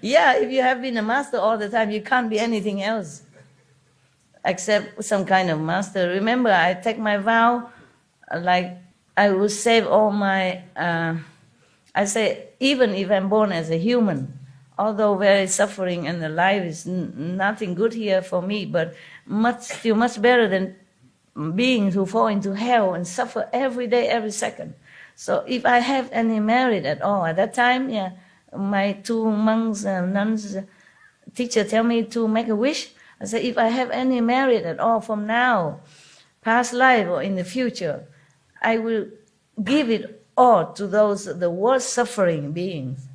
Yeah, if you have been a master all the time, you can't be anything else except some kind of master. Remember, I take my vow, like I will save all my, I say, even if I'm born as a human, although very suffering and the life is nothing good here for me, but still much better than beings who fall into hell and suffer every day, every second. So if I have any merit at all, at that time, yeah, my two monks, nuns, teacher tell me to make a wish. I say, if I have any merit at all from now, past life or in the future, I will give it all to those, the worst suffering beings.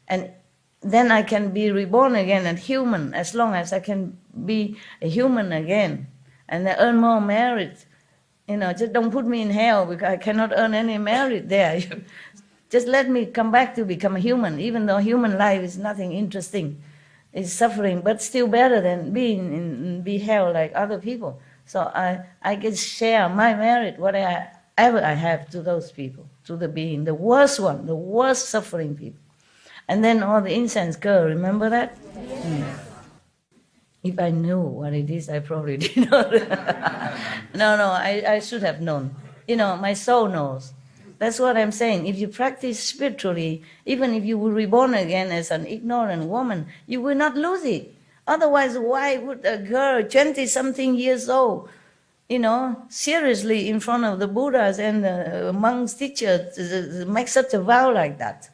And then I can be reborn again as human, as long as I can be a human again. And I earn more merit. Just don't put me in hell because I cannot earn any merit there. Just let me come back to become a human, even though human life is nothing interesting. It's suffering, but still better than be hell like other people. So I can share my merit, whatever I have, to those people, to the being, the worst one, the worst suffering people. And then all the incense girl, remember that? Yeah. If I knew what it is, I probably did not. No, I should have known. My soul knows. That's what I'm saying. If you practice spiritually, even if you were reborn again as an ignorant woman, you will not lose it. Otherwise, why would a girl, 20-something years old, seriously in front of the Buddhas and the monks, teachers, make such a vow like that?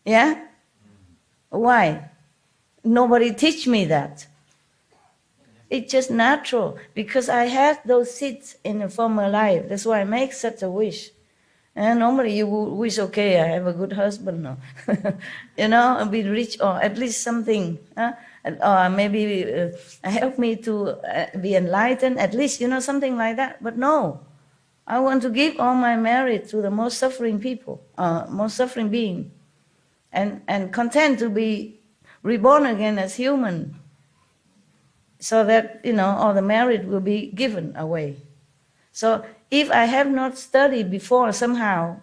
Yeah? Why? Nobody teach me that. It's just natural, because I had those seeds in a former life. That's why I make such a wish. And normally you would wish, okay, I have a good husband, no? Be rich, or at least something. Or maybe help me to be enlightened, at least, something like that. But no, I want to give all my merit to the most suffering people, most suffering being. And content to be reborn again as human, so that, all the merit will be given away. So if I have not studied before somehow,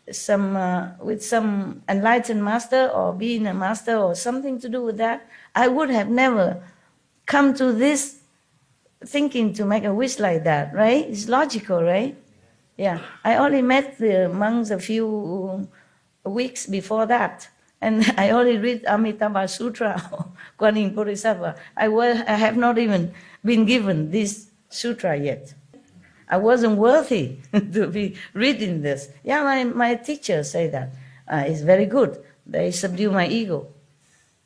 with some enlightened master or being a master or something to do with that, I would have never come to this thinking to make a wish like that, right? It's logical, right? Yeah, I only met the monks a few weeks before that. And I only read Amitabha Sutra or Guanyin Bodhisattva. I have not even been given this sutra yet. I wasn't worthy to be reading this. Yeah, my teachers say that. It's very good. They subdue my ego.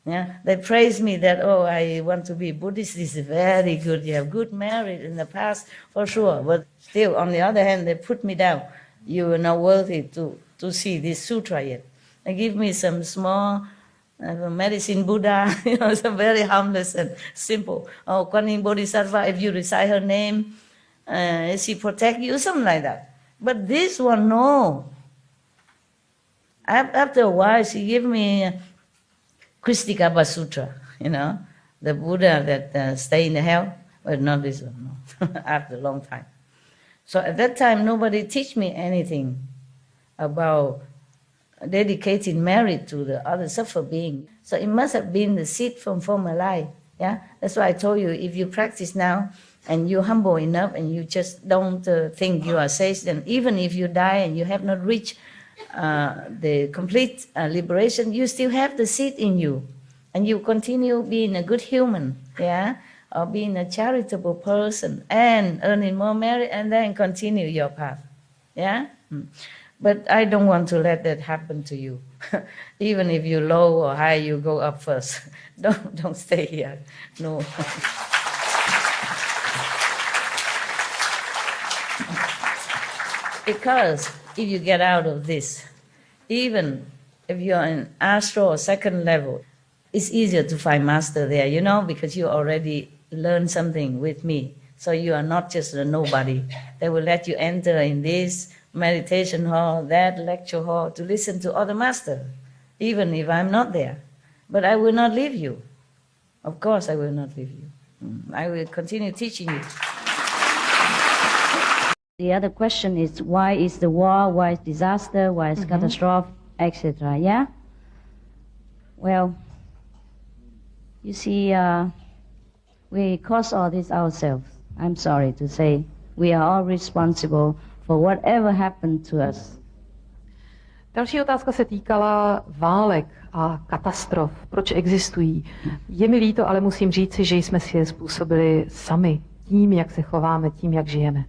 Yeah, they praise me that, I want to be Buddhist. This is very good. You have good merit in the past, for sure. But still, on the other hand, they put me down. You are not worthy to see this sutra yet. They give me some small medicine Buddha, some very harmless and simple. Guanyin Bodhisattva, if you recite her name, she protect you, something like that. But this one, no. After a while, she gave me Kristikapa Sutra, the Buddha that stay in the hell. But not this one, no. After a long time. So at that time, nobody teach me anything about dedicating merit to the other suffer being. So it must have been the seed from former life. Yeah, that's why I told you, if you practice now and you're humble enough and you just don't think you are sage, then even if you die and you have not reached the complete liberation, you still have the seed in you, and you continue being a good human, yeah, or being a charitable person and earning more merit, and then continue your path, yeah. But I don't want to let that happen to you. Even if you're low or high, you go up first. Don't stay here. No. Because if you get out of this, even if you're in astral or second level, it's easier to find master there, because you already learned something with me. So you are not just a nobody. They will let you enter in this meditation hall, that lecture hall, to listen to other master, even if I'm not there. But I will not leave you. Of course I will not leave you. I will continue teaching you. The other question is, why is the war, why is disaster, why is catastrophe, etc., yeah? Well, you see, we cause all this ourselves. I'm sorry to say. We are all responsible for whatever happened to us. Další otázka se týkala válek a katastrof. Proč existují? Je mi líto, ale musím říci, že jsme si je způsobili sami. Tím, jak se chováme, tím, jak žijeme.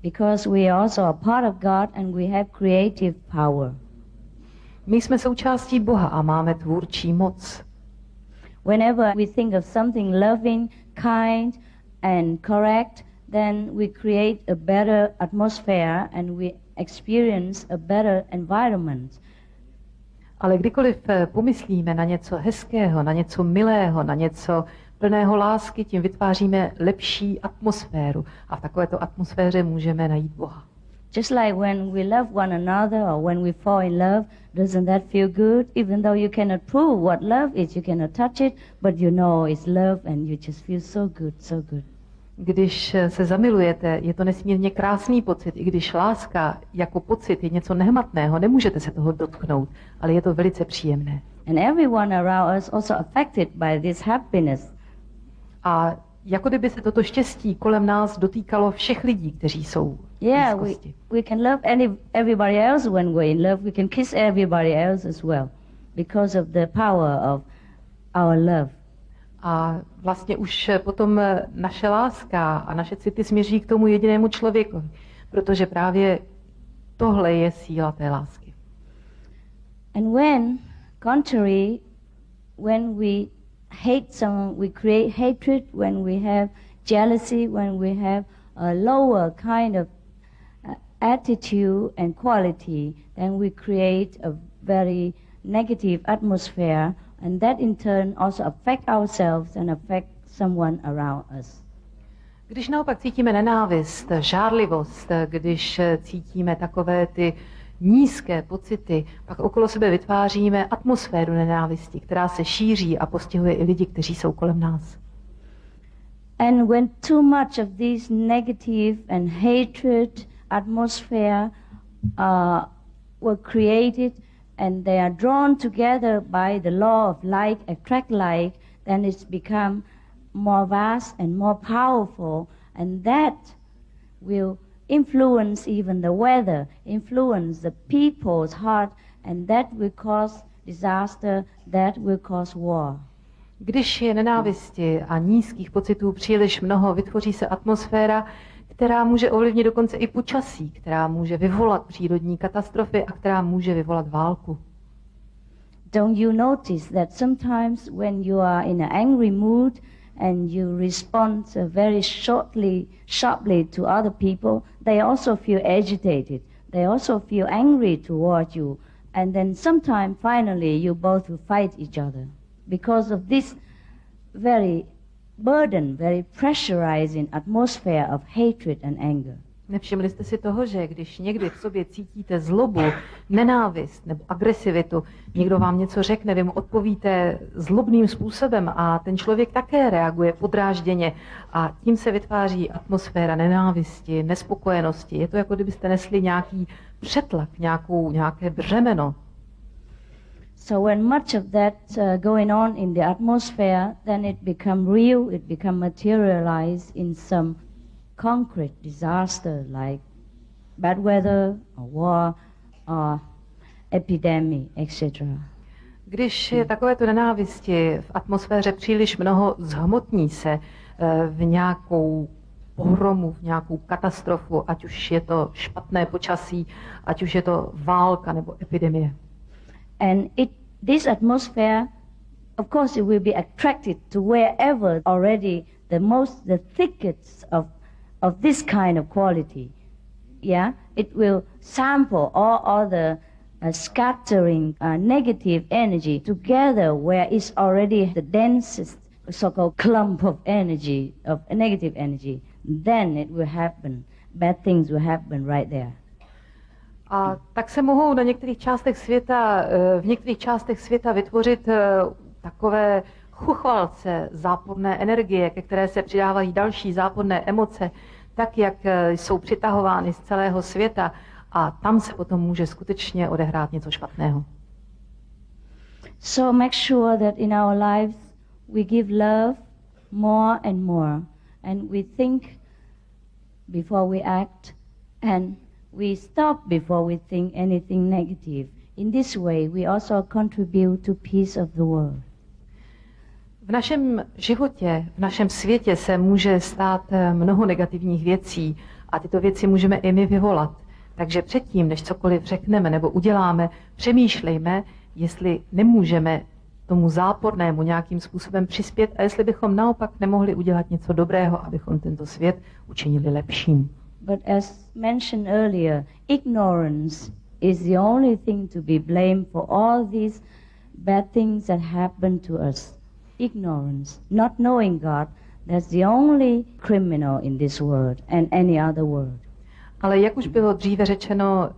Because we are also a part of God and we have creative power. My jsme součástí Boha a máme tvůrčí moc. Whenever we think of something loving, kind and correct, then we create a better atmosphere and we experience a better environment. Ale kdykoliv pomyslíme na něco hezkého, na něco milého, na něco plného lásky, tím vytváříme lepší atmosféru. A v takovéto atmosféře můžeme najít Boha. Just like when we love one another or when we fall in love, doesn't that feel good? Even though you cannot prove what love is, you cannot touch it, but you know it's love and you just feel so good, so good. Když se zamilujete, je to nesmírně krásný pocit, i když láska jako pocit je něco nehmatného, nemůžete se toho dotknout, ale je to velice příjemné. And everyone around us also affected by this happiness. A jako kdyby se toto štěstí kolem nás dotýkalo všech lidí, kteří jsou v blízkosti. We can love everybody else when we're in love. We can kiss everybody else as well because of the power of our love. A vlastně už potom naše láska a naše city směří k tomu jedinému člověku, protože právě tohle je síla té lásky. And when we hate someone, we create hatred, when we have jealousy, when we have a lower kind of attitude and quality, then we create a very negative atmosphere, and that in turn also affect ourselves and affect someone around us. Když naopak cítíme nenávist, žárlivost, když cítíme takové ty nízké pocity, pak okolo sebe vytváříme atmosféru nenávisti, která se šíří a postihuje i lidi, kteří jsou kolem nás. And when too much of this negative and hatred atmosphere were created and they are drawn together by the law of like attract like, then it's become more vast and more powerful, and that will influence even the weather, influence the people's heart, and that will cause disaster, that will cause war. Když je nenávisti a nízkých pocitů příliš mnoho, vytvoří se atmosféra, která může ovlivnit dokonce i počasí, která může vyvolat přírodní katastrofy a která může vyvolat válku. Don't you notice that sometimes when you are in an angry mood and you respond very sharply to other people, they also feel agitated. They also feel angry toward you. And then sometime finally you both will fight each other because of this very pressurizing atmosphere of hatred and anger. Nevšimli jste si toho, že když někdy v sobě cítíte zlobu, nenávist nebo agresivitu, někdo vám něco řekne, vy mu odpovíte zlobným způsobem a ten člověk také reaguje podrážděně a tím se vytváří atmosféra nenávisti, nespokojenosti. Je to jako kdybyste nesli nějaký přetlak, nějaké břemeno. So when much of that going on in the atmosphere, then it become real, it become materialized in some concrete disaster like bad weather or war or epidemic, etc. Když je takovéto nenávisti v atmosféře příliš mnoho, zhmotní se v nějakou pohromu, v nějakou katastrofu, ať už je to špatné počasí, ať už je to válka nebo epidemie. And this atmosphere, of course, it will be attracted to wherever already the thickets of this kind of quality. Yeah, it will sample all the scattering negative energy together where it's already the densest so-called clump of energy, of negative energy. Then it will happen. Bad things will happen right there. A tak se mohou v některých částech světa vytvořit takové chuchvalce záporné energie, ke které se přidávají další záporné emoce, tak jak jsou přitahovány z celého světa a tam se potom může skutečně odehrát něco špatného. So make sure that in our lives we give love more and more, and we think before we act, and we stop before we think anything negative. In this way, we also contribute to peace of the world. V našem životě, v našem světě se může stát mnoho negativních věcí a tyto věci můžeme i my vyvolat. Takže předtím, než cokoliv řekneme nebo uděláme, přemýšlejme, jestli nemůžeme tomu zápornému nějakým způsobem přispět a jestli bychom naopak nemohli udělat něco dobrého, abychom tento svět učinili lepším. But as mentioned earlier, ignorance is the only thing to be blamed for all these bad things that happen to us. Ignorance, not knowing God, that's the only criminal in this world and any other world. Ale jak už bylo dříve řečeno,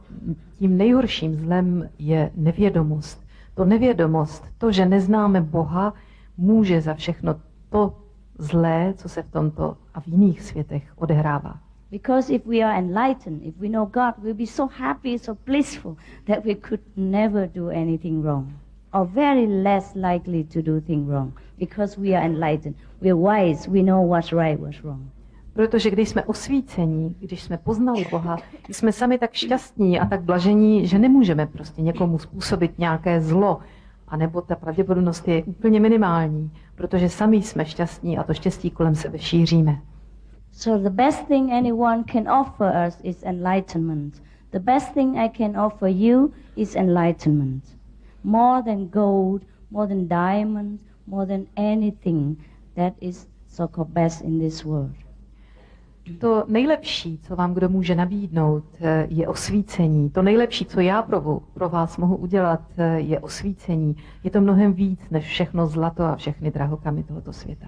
tím nejhorším zlem je nevědomost. To nevědomost, to, že neznáme Boha, může za všechno to zlé, co se v tomto a v jiných světech odehrává. Because if we are enlightened, if we know God, we'll be so happy, so blissful that we could never do anything wrong, or very less likely to do things wrong, because we are enlightened. We are wise, we know what's right, what's wrong. Protože když jsme osvícení, když jsme poznali Boha, jsme sami tak šťastní a tak blažení, že nemůžeme prostě někomu způsobit nějaké zlo, anebo ta pravděpodobnost je úplně minimální, protože sami jsme šťastní a to štěstí kolem sebe šíříme. So the best thing anyone can offer us is enlightenment. The best thing I can offer you is enlightenment. More than gold, more than diamond, more than anything that is so-called best in this world. To nejlepší, co vám kdo může nabídnout, je osvícení. To nejlepší, co já pro vás mohu udělat, je osvícení. Je to mnohem víc než všechno zlato a všechny drahokamy tohoto světa.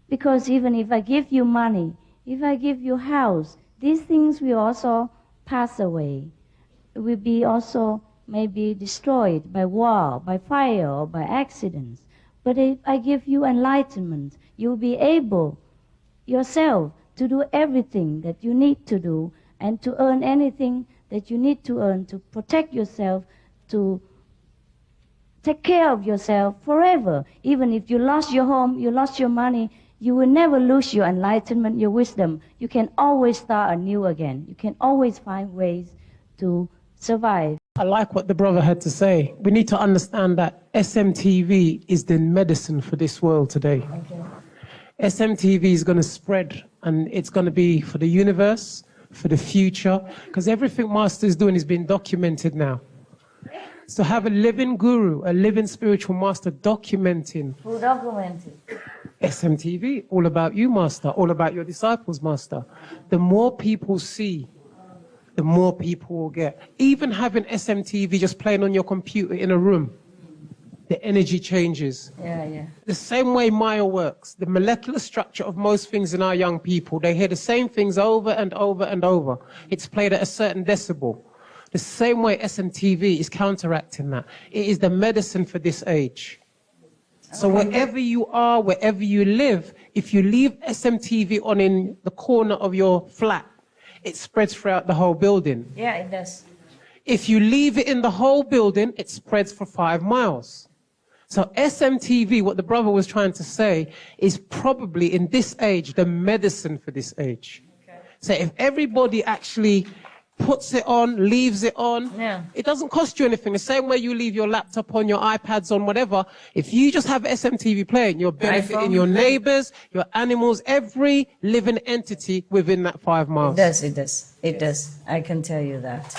Because even if I give you money, if I give you house, these things will also pass away. Will be also maybe destroyed by war, by fire, or by accidents. But if I give you enlightenment, you'll be able yourself to do everything that you need to do and to earn anything that you need to earn to protect yourself, to take care of yourself forever. Even if you lost your home, you lost your money, you will never lose your enlightenment, your wisdom. You can always start anew again. You can always find ways to survive. I like what the brother had to say. We need to understand that SMTV is the medicine for this world today. Okay. SMTV is going to spread, and it's going to be for the universe, for the future, because everything Master is doing is being documented now. So have a living guru, a living spiritual master documenting. Who documented? SMTV, all about you, Master, all about your disciples, Master. The more people see, the more people will get. Even having SMTV just playing on your computer in a room, the energy changes. Yeah. The same way Maya works, the molecular structure of most things in our young people, they hear the same things over and over and over. It's played at a certain decibel. The same way SMTV is counteracting that. It is the medicine for this age. So wherever you are, wherever you live, if you leave SMTV on in the corner of your flat, it spreads throughout the whole building. Yeah, it does. If you leave it in the whole building, it spreads for 5 miles. So SMTV, what the brother was trying to say, is probably in this age, the medicine for this age. Okay. So if everybody actually puts it on, leaves it on, Yeah. it doesn't cost you anything. The same way you leave your laptop on, your iPads on, whatever. If you just have SMTV playing, you're benefiting iPhone. your neighbors, your animals, every living entity within that 5 miles. It does. It does. I can tell you that.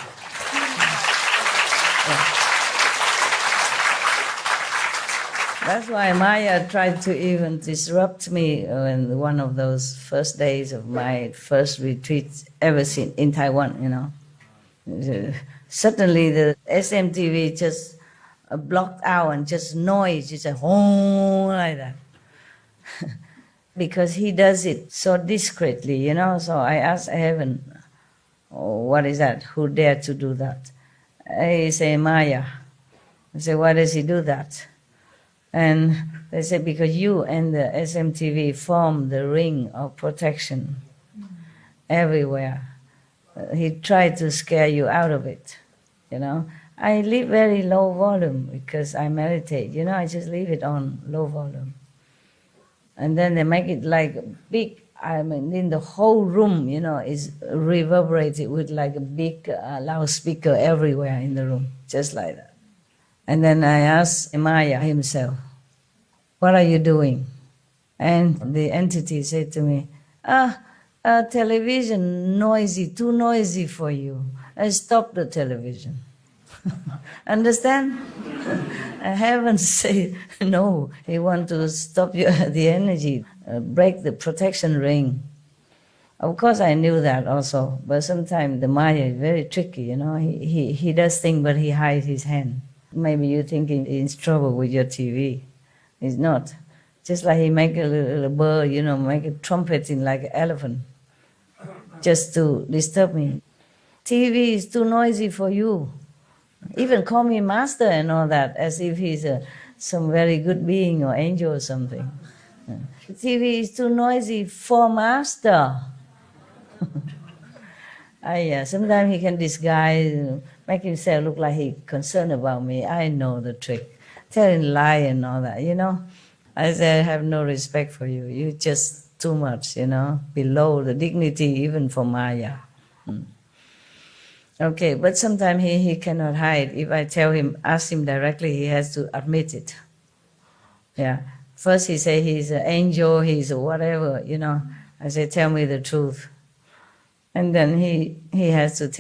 Yeah. That's why Maya tried to even disrupt me in one of those first days of my first retreat ever seen in Taiwan, you know. Suddenly the SMTV just blocked out and just noise, just a home like that. Because he does it so discreetly, you know. So I asked heaven, oh, what is that? Who dared to do that? He said, Maya. I said, why does he do that? And they said, because you and the SMTV form the ring of protection everywhere. He tried to scare you out of it, you know. I leave very low volume because I meditate. You know, I just leave it on low volume. And then they make it like big, I mean, in the whole room, you know, is reverberated with like a big loudspeaker everywhere in the room, just like that. And then I asked Maya himself, what are you doing? And the entity said to me, television noisy, too noisy for you. I stopped the television. Understand? I haven't said no. He wants to stop the energy, break the protection ring. Of course, I knew that also, but sometimes the Maya is very tricky. You know, he does things, but he hides his hand. Maybe you think he's in trouble with your TV. He's not. Just like he make a little bird, you know, make a trumpeting like an elephant, just to disturb me. TV is too noisy for you. Even call me master and all that, as if he's some very good being or angel or something. TV is too noisy for master. Sometimes he can disguise, make himself look like he's concerned about me. I know the trick. Tell him lie and all that, you know. I say, I have no respect for you. You're just too much, you know, below the dignity even for Maya. Okay, but sometimes he cannot hide. If I tell him, ask him directly, he has to admit it. Yeah. First he say he's an angel, he's a whatever, you know. I say, tell me the truth. And then he has to tell